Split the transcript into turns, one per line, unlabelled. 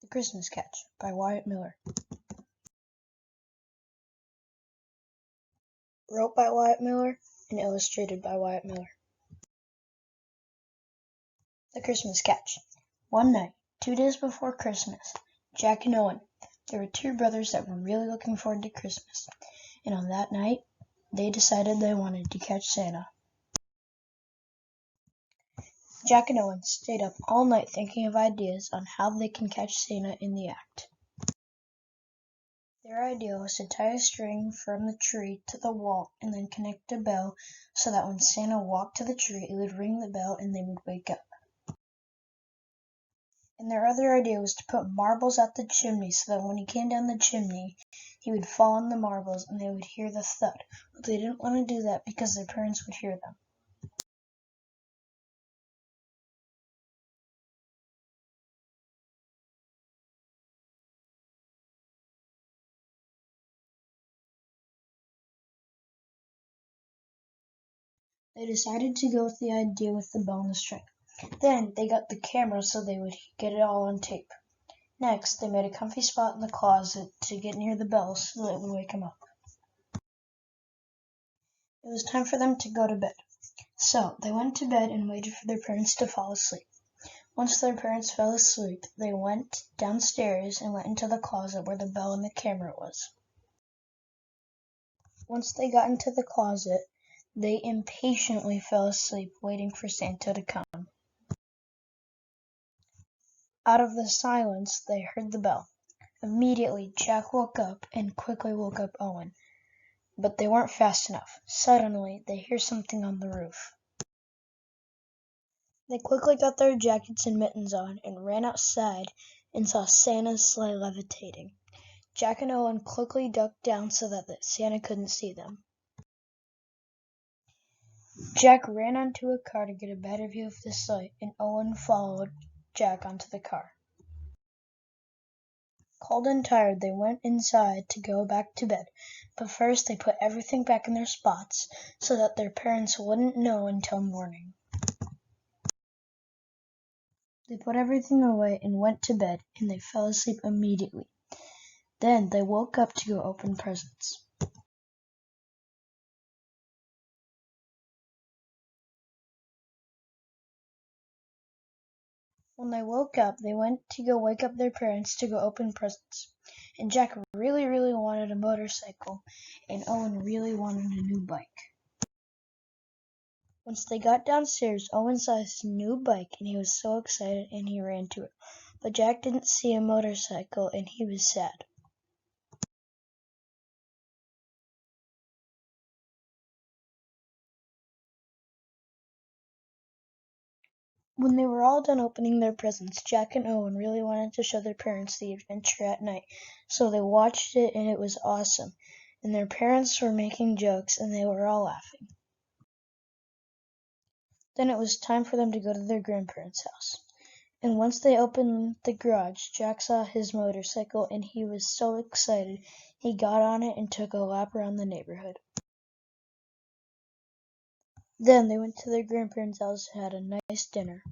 The Christmas Catch by Wyatt Miller. Wrote by Wyatt Miller and illustrated by Wyatt Miller. The Christmas Catch. One night, 2 days before Christmas, Jack and Owen, there were 2 brothers that were really looking forward to Christmas, and on that night, they decided they wanted to catch Santa. Jack and Owen stayed up all night thinking of ideas on how they can catch Santa in the act. Their idea was to tie a string from the tree to the wall and then connect a bell so that when Santa walked to the tree, it would ring the bell and they would wake up. And their other idea was to put marbles at the chimney so that when he came down the chimney, he would fall on the marbles and they would hear the thud. But they didn't want to do that because their parents would hear them. They decided to go with the idea with the bell and the string. Then they got the camera so they would get it all on tape. Next, they made a comfy spot in the closet to get near the bell so that it would wake him up. It was time for them to go to bed. So they went to bed and waited for their parents to fall asleep. Once their parents fell asleep, they went downstairs and went into the closet where the bell and the camera was. Once they got into the closet, they impatiently fell asleep, waiting for Santa to come. Out of the silence, they heard the bell. Immediately, Jack woke up and quickly woke up Owen. But they weren't fast enough. Suddenly, they hear something on the roof. They quickly got their jackets and mittens on and ran outside and saw Santa's sleigh levitating. Jack and Owen quickly ducked down so that Santa couldn't see them. Jack ran onto a car to get a better view of the sleigh, and Owen followed Jack onto the car. Cold and tired, they went inside to go back to bed, but first they put everything back in their spots so that their parents wouldn't know until morning. They put everything away and went to bed, and they fell asleep immediately. Then they woke up to go open presents. When they woke up, they went to go wake up their parents to go open presents. And Jack really wanted a motorcycle, and Owen really wanted a new bike. Once they got downstairs, Owen saw his new bike, and he was so excited, and he ran to it. But Jack didn't see a motorcycle, and he was sad. When they were all done opening their presents, Jack and Owen really wanted to show their parents the adventure at night, so they watched it and it was awesome, and their parents were making jokes and they were all laughing. Then it was time for them to go to their grandparents' house. And once they opened the garage, Jack saw his motorcycle and he was so excited he got on it and took a lap around the neighborhood. Then they went to their grandparents' house and had a nice dinner.